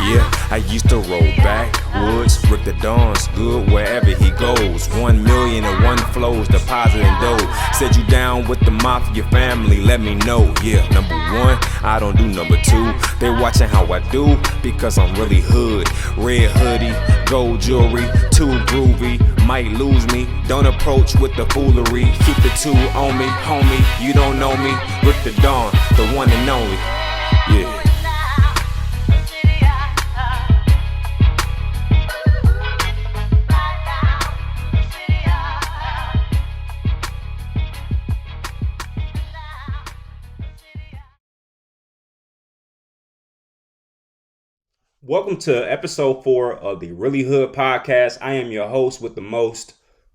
Yeah, I used to roll backwoods, Rick the Dawn's good wherever he goes. 1 million and one flows, depositing dough. Said you down with the mafia family, let me know. Yeah, number one, I don't do number two. They watching how I do, because I'm really hood. Red hoodie, gold jewelry, too groovy, might lose me. Don't approach with the foolery, keep the two on me, homie. You don't know me, Rick the Dawn, the one and only. Yeah. Welcome to episode 4 of the Really Hood podcast. I am your host with the most,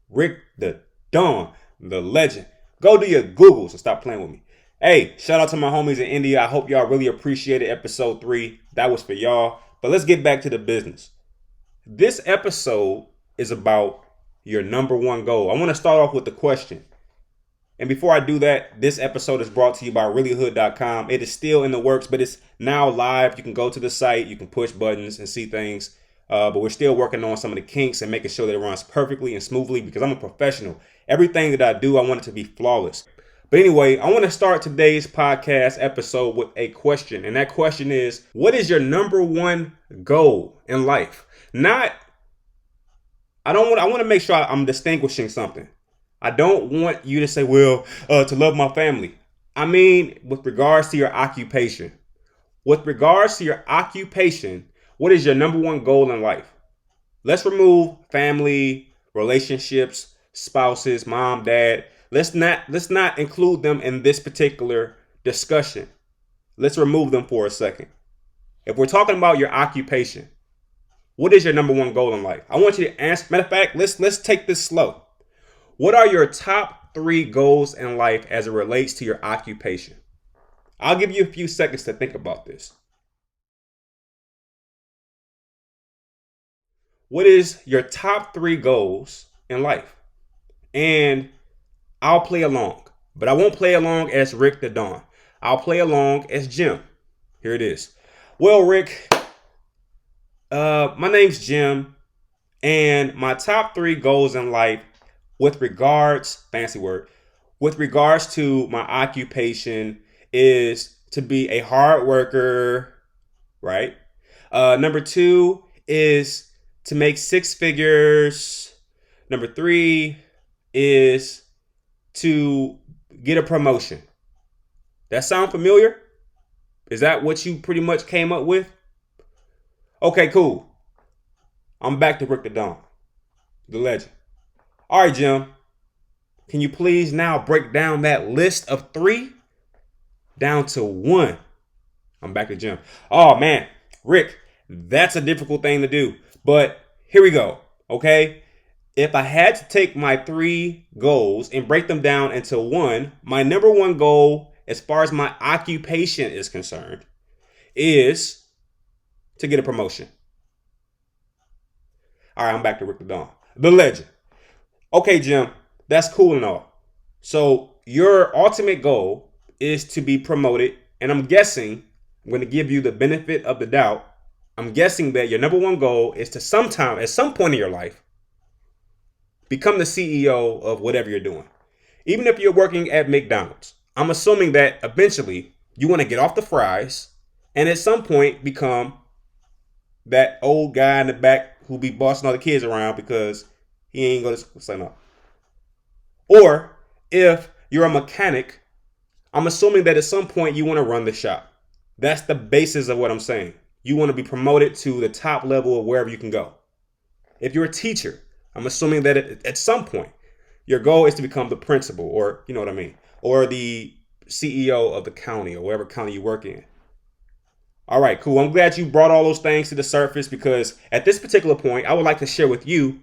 Rick the Dawn, the legend. Go do your Googles and stop playing with me. Hey, shout out to my homies in India. I hope y'all really appreciated episode 3. That was for y'all. But let's get back to the business. This episode is about your number one goal. I want to start off with the question. And before I do that, this episode is brought to you by reallyhood.com. It is still in the works, but it's now live. You can go to the site, you can push buttons and see things. But we're still working on some of the kinks and making sure that it runs perfectly and smoothly because I'm a professional. Everything that I do, I want it to be flawless. But anyway, I want to start today's podcast episode with a question. And that question is, what is your number one goal in life? I want to make sure I'm distinguishing something. I don't want you to say, well, to love my family. I mean, with regards to your occupation. With regards to your occupation, what is your number one goal in life? Let's remove family, relationships, spouses, mom, dad. Let's not include them in this particular discussion. Let's remove them for a second. If we're talking about your occupation, what is your number one goal in life? I want you to answer. Matter of fact, let's take this slow. What are your top 3 goals in life as it relates to your occupation? I'll give you a few seconds to think about this. What is your top 3 goals in life? And I'll play along, but I won't play along as Rick the Dawn. I'll play along as Jim. Here it is. Well, Rick, my name's Jim, and my top 3 goals in life with regards to my occupation is to be a hard worker, right? Number 2 is to make 6 figures. Number 3 is to get a promotion. That sound familiar? Is that what you pretty much came up with? Okay, cool. I'm back to Rick the Dawn, the legend. All right, Jim, can you please now break down that list of 3 down to 1? I'm back to Jim. Oh, man, Rick, that's a difficult thing to do. But here we go, okay? If I had to take my 3 goals and break them down into 1, my number one goal as far as my occupation is concerned is to get a promotion. All right, I'm back to Rick the Dawn, the legend. Okay, Jim, that's cool and all. So your ultimate goal is to be promoted. And I'm guessing, I'm going to give you the benefit of the doubt. I'm guessing that your number one goal is to at some point in your life, become the CEO of whatever you're doing. Even if you're working at McDonald's, I'm assuming that eventually you want to get off the fries and at some point become that old guy in the back who be bossing all the kids around because he ain't going to sign up. Or if you're a mechanic, I'm assuming that at some point you want to run the shop. That's the basis of what I'm saying. You want to be promoted to the top level of wherever you can go. If you're a teacher, I'm assuming that at some point your goal is to become the principal, or you know what I mean, or the CEO of the county or whatever county you work in. All right, cool. I'm glad you brought all those things to the surface because at this particular point, I would like to share with you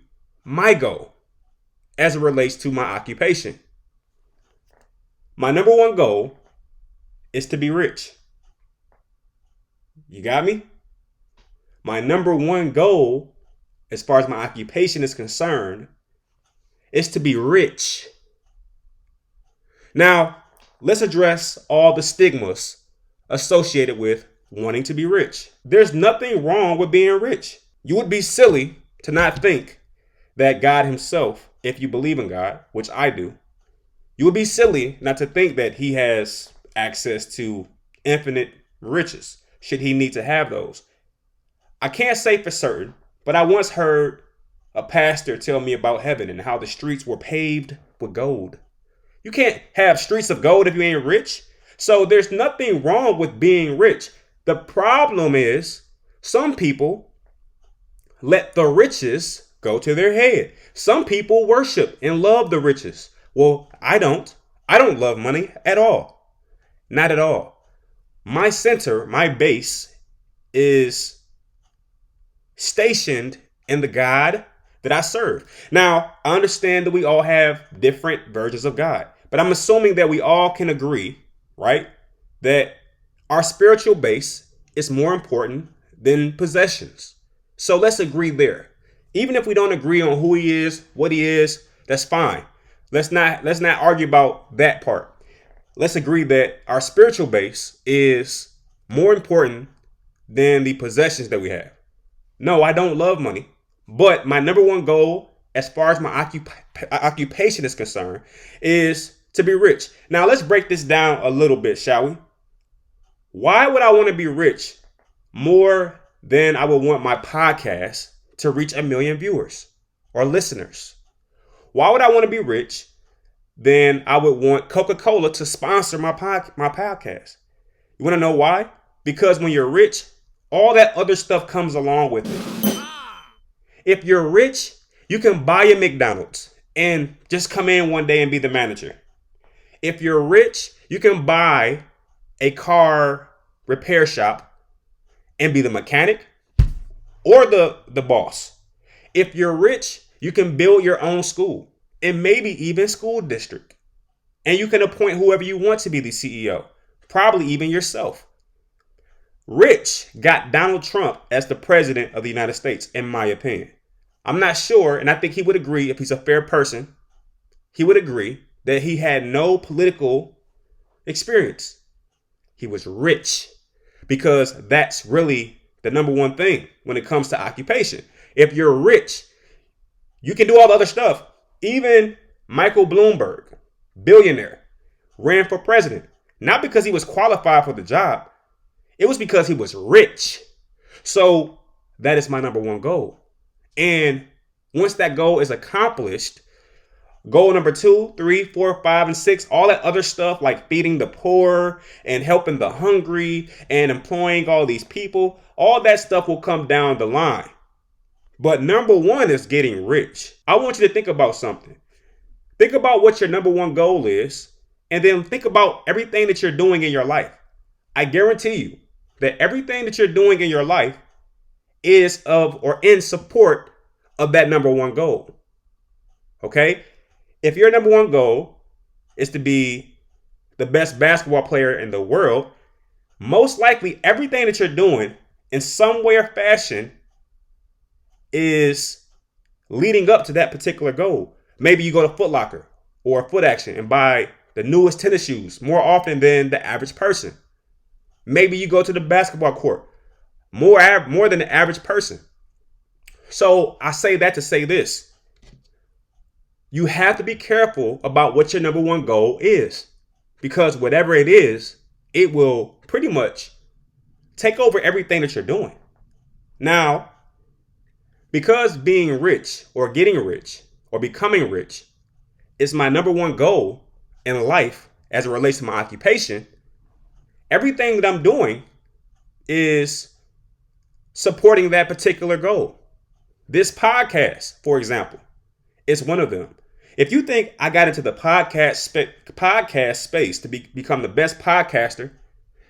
my goal as it relates to my occupation. My number one goal is to be rich. You got me? My number one goal, as far as my occupation is concerned, is to be rich. Now, let's address all the stigmas associated with wanting to be rich. There's nothing wrong with being rich. You would be silly to not think that God himself, if you believe in God, which I do, you would be silly not to think that he has access to infinite riches, should he need to have those. I can't say for certain, but I once heard a pastor tell me about heaven and how the streets were paved with gold. You can't have streets of gold if you ain't rich. So there's nothing wrong with being rich. The problem is some people let the riches go to their head. Some people worship and love the riches. Well, I don't. I don't love money at all. Not at all. My center, my base is stationed in the God that I serve. Now, I understand that we all have different versions of God, but I'm assuming that we all can agree, right, that our spiritual base is more important than possessions. So let's agree there. Even if we don't agree on who he is, what he is, that's fine. Let's not argue about that part. Let's agree that our spiritual base is more important than the possessions that we have. No, I don't love money, but my number one goal, as far as my occupation is concerned, is to be rich. Now, let's break this down a little bit, shall we? Why would I want to be rich more than I would want my podcast to reach 1 million viewers or listeners? Why would I want to be rich than I would want Coca-Cola to sponsor my podcast? You want to know why? Because when you're rich, all that other stuff comes along with it. If you're rich, you can buy a McDonald's and just come in one day and be the manager. If you're rich, you can buy a car repair shop and be the mechanic or the boss. If you're rich, you can build your own school and maybe even school district. And you can appoint whoever you want to be the CEO, probably even yourself. Rich got Donald Trump as the president of the United States, in my opinion. I'm not sure, and I think he would agree, if he's a fair person, he would agree that he had no political experience. He was rich, because that's really the number one thing when it comes to occupation. If you're rich, you can do all the other stuff. Even Michael Bloomberg, billionaire, ran for president, not because he was qualified for the job. It was because he was rich. So that is my number one goal. And once that goal is accomplished, goal number 2, 3, 4, 5, and 6, all that other stuff like feeding the poor and helping the hungry and employing all these people, all that stuff will come down the line. But number one is getting rich. I want you to think about something. Think about what your number one goal is, and then think about everything that you're doing in your life. I guarantee you that everything that you're doing in your life is of or in support of that number one goal. Okay? If your number one goal is to be the best basketball player in the world, most likely everything that you're doing in some way or fashion is leading up to that particular goal. Maybe you go to Foot Locker or Foot Action and buy the newest tennis shoes more often than the average person. Maybe you go to the basketball court more than the average person. So I say that to say this. You have to be careful about what your number one goal is, because whatever it is, it will pretty much take over everything that you're doing. Now, because being rich or getting rich or becoming rich is my number one goal in life as it relates to my occupation, everything that I'm doing is supporting that particular goal. This podcast, for example, is one of them. If you think I got into the podcast space to become the best podcaster,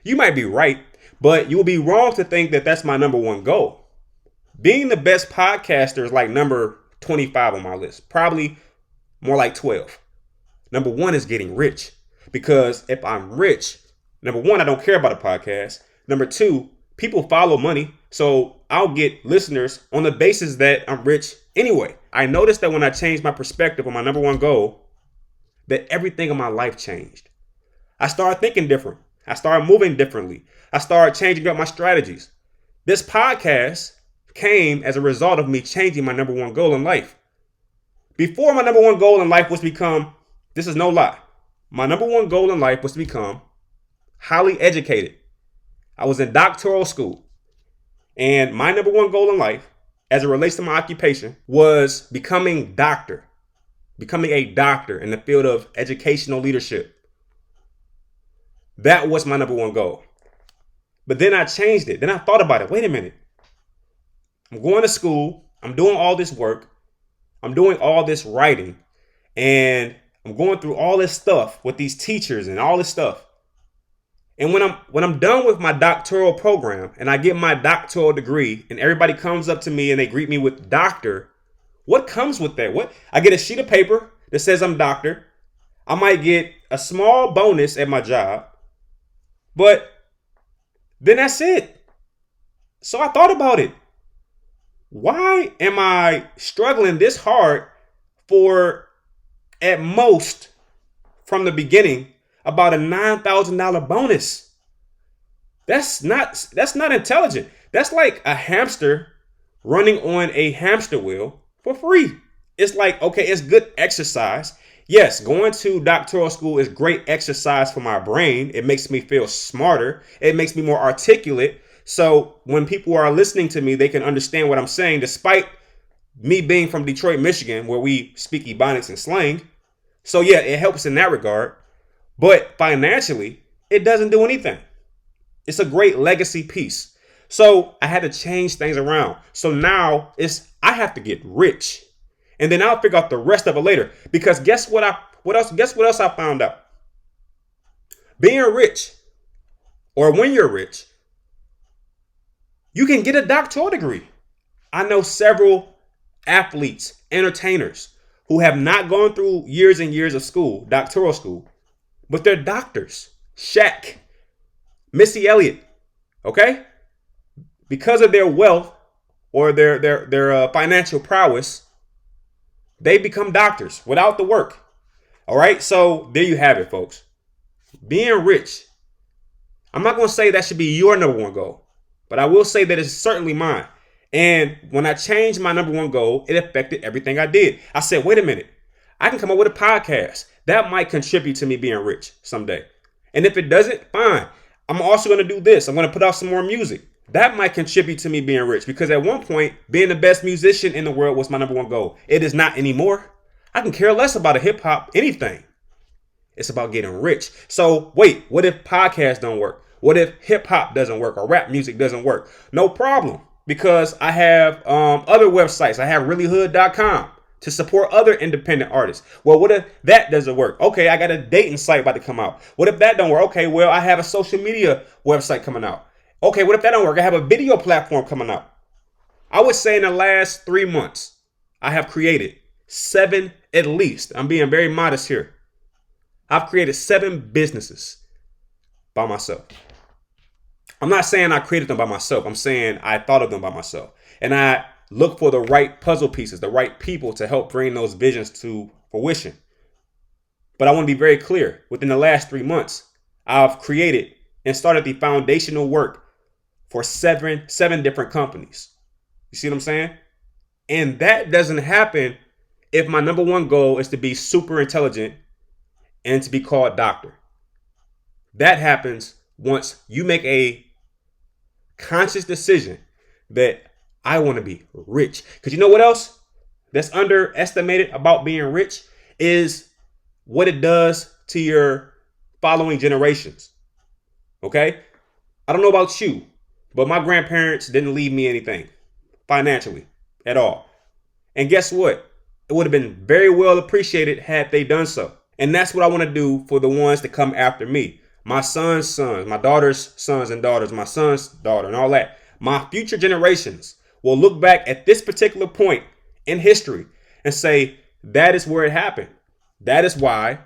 you might be right, but you will be wrong to think that that's my number one goal. Being the best podcaster is like number 25 on my list, probably more like 12. Number one is getting rich, because if I'm rich, number one, I don't care about a podcast. Number two, people follow money, so I'll get listeners on the basis that I'm rich anyway. I noticed that when I changed my perspective on my number one goal, that everything in my life changed. I started thinking different. I started moving differently. I started changing up my strategies. This podcast came as a result of me changing my number one goal in life. Before, my number one goal in life was to become, this is no lie, my number one goal in life was to become highly educated. I was in doctoral school. And my number one goal in life, as it relates to my occupation, was becoming a doctor in the field of educational leadership. That was my number one goal. But then I changed it. Then I thought about it. Wait a minute. I'm going to school. I'm doing all this work. I'm doing all this writing. And I'm going through all this stuff with these teachers and all this stuff. And when I'm done with my doctoral program and I get my doctoral degree and everybody comes up to me and they greet me with doctor, what comes with that? What? I get a sheet of paper that says I'm doctor. I might get a small bonus at my job, but then that's it. So I thought about it. Why am I struggling this hard for, at most, from the beginning, about a $9,000 bonus? That's not intelligent. That's like a hamster running on a hamster wheel for free. It's like, okay, it's good exercise. Yes, going to doctoral school is great exercise for my brain. It makes me feel smarter. It makes me more articulate. So when people are listening to me, they can understand what I'm saying, despite me being from Detroit, Michigan, where we speak Ebonics and slang. So yeah, it helps in that regard. But financially, it doesn't do anything. It's a great legacy piece. So I had to change things around. So now I have to get rich. And then I'll figure out the rest of it later. Because guess what else I found out? Being rich, or when you're rich, you can get a doctoral degree. I know several athletes, entertainers, who have not gone through years and years of school, doctoral school, but they're doctors. Shaq, Missy Elliott, okay? Because of their wealth or their financial prowess, they become doctors without the work. All right, so there you have it, folks. Being rich. I'm not going to say that should be your number one goal, but I will say that it's certainly mine. And when I changed my number one goal, it affected everything I did. I said, wait a minute, I can come up with a podcast that might contribute to me being rich someday. And if it doesn't, fine. I'm also going to do this. I'm going to put out some more music. That might contribute to me being rich, because at one point, being the best musician in the world was my number one goal. It is not anymore. I can care less about a hip hop, anything. It's about getting rich. So wait, what if podcasts don't work? What if hip hop doesn't work or rap music doesn't work? No problem, because I have other websites. I have reallyhood.com to support other independent artists. Well, what if that doesn't work? Okay, I got a dating site about to come out. What if that don't work? Okay, well, I have a social media website coming out. Okay, what if that don't work? I have a video platform coming out. I would say in the last 3 months, I have created 7 at least. I'm being very modest here. I've created 7 businesses by myself. I'm not saying I created them by myself. I'm saying I thought of them by myself. And I look for the right puzzle pieces, the right people to help bring those visions to fruition. But I want to be very clear. Within the last 3 months, I've created and started the foundational work for seven different companies. You see what I'm saying? And that doesn't happen if my number one goal is to be super intelligent and to be called doctor. That happens once you make a conscious decision that I want to be rich. Because you know what else that's underestimated about being rich is what it does to your following generations. Okay? I don't know about you, but my grandparents didn't leave me anything financially at all. And guess what? It would have been very well appreciated had they done so. And that's what I want to do for the ones that come after me. My son's sons, my daughter's sons and daughters, my son's daughter and all that. My future generations will look back at this particular point in history and say, that is where it happened. That is why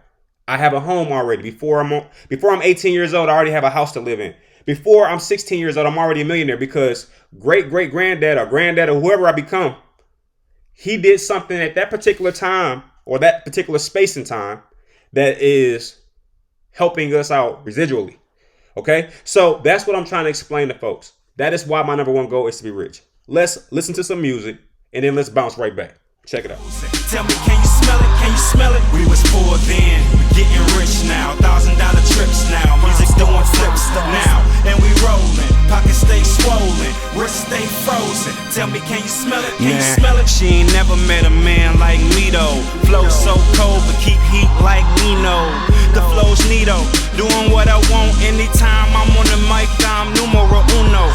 I have a home already. Before I'm 18 years old, I already have a house to live in. Before I'm 16 years old, I'm already a millionaire, because great-great-granddad or granddad or whoever I become, he did something at that particular time or that particular space in time that is helping us out residually. Okay, so that's what I'm trying to explain to folks. That is why my number one goal is to be rich. Let's listen to some music and then let's bounce right back. Check it out. Tell me, can you smell it? Can you smell it? We was poor then, getting rich now. $1,000 trips now. Music doing flips now, and we rolling. Pockets stay swollen, wrists stay frozen. Tell me, can you smell it? Can you smell it? She ain't never met a man like me though. Flow so cold, but keep heat like Nino. The flow's neato, doing what I want anytime I'm on the mic. I'm numero uno.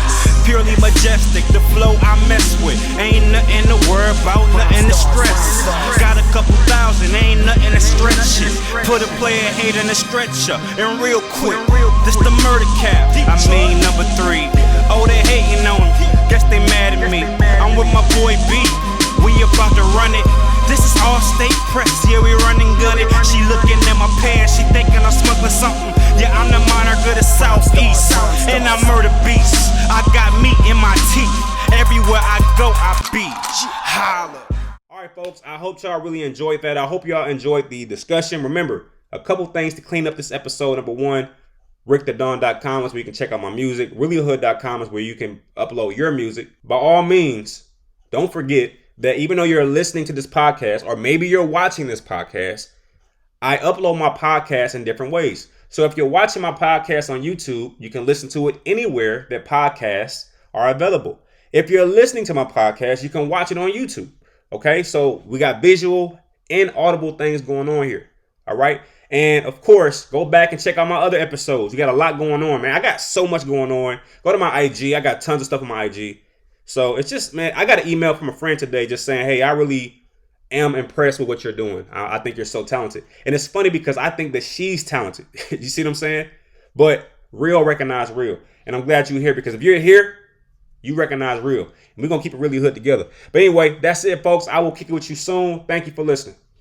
Purely majestic, the flow I mess with. Ain't nothing to worry about, nothing to stress. Got a couple thousand, ain't nothing to stretch it. Put a player hate in a stretcher, and real quick, this the murder cap. I mean number 3. Oh, they hating on me, guess they mad at me. I'm with my boy B, we about to run it. This is all state press, yeah, we running good it. She looking at my pants, she thinking I'm smuggling something. Yeah, I'm the monarch of the southeast, and I murder beasts. I got meat in my teeth, everywhere I go I be. Holla. All right, folks, I hope y'all really enjoyed that. I hope y'all enjoyed the discussion. Remember, a couple things to clean up this episode. Number 1, rickthedon.com is where you can check out my music. reallyhood.com is where you can upload your music. By all means, don't forget that even though you're listening to this podcast, or maybe you're watching this podcast, I upload my podcast in different ways. So if you're watching my podcast on YouTube, you can listen to it anywhere that podcasts are available. If you're listening to my podcast, you can watch it on YouTube. Okay, so we got visual and audible things going on here. All right. And of course, go back and check out my other episodes. We got a lot going on, man. I got so much going on. Go to my IG. I got tons of stuff on my IG. So it's just, man, I got an email from a friend today just saying, hey, I really am impressed with what you're doing. I think you're so talented. And it's funny because I think that she's talented. You see what I'm saying? But real recognize real. And I'm glad you're here, because if you're here, you recognize real. And we're going to keep it really hood together. But anyway, that's it, folks. I will kick it with you soon. Thank you for listening.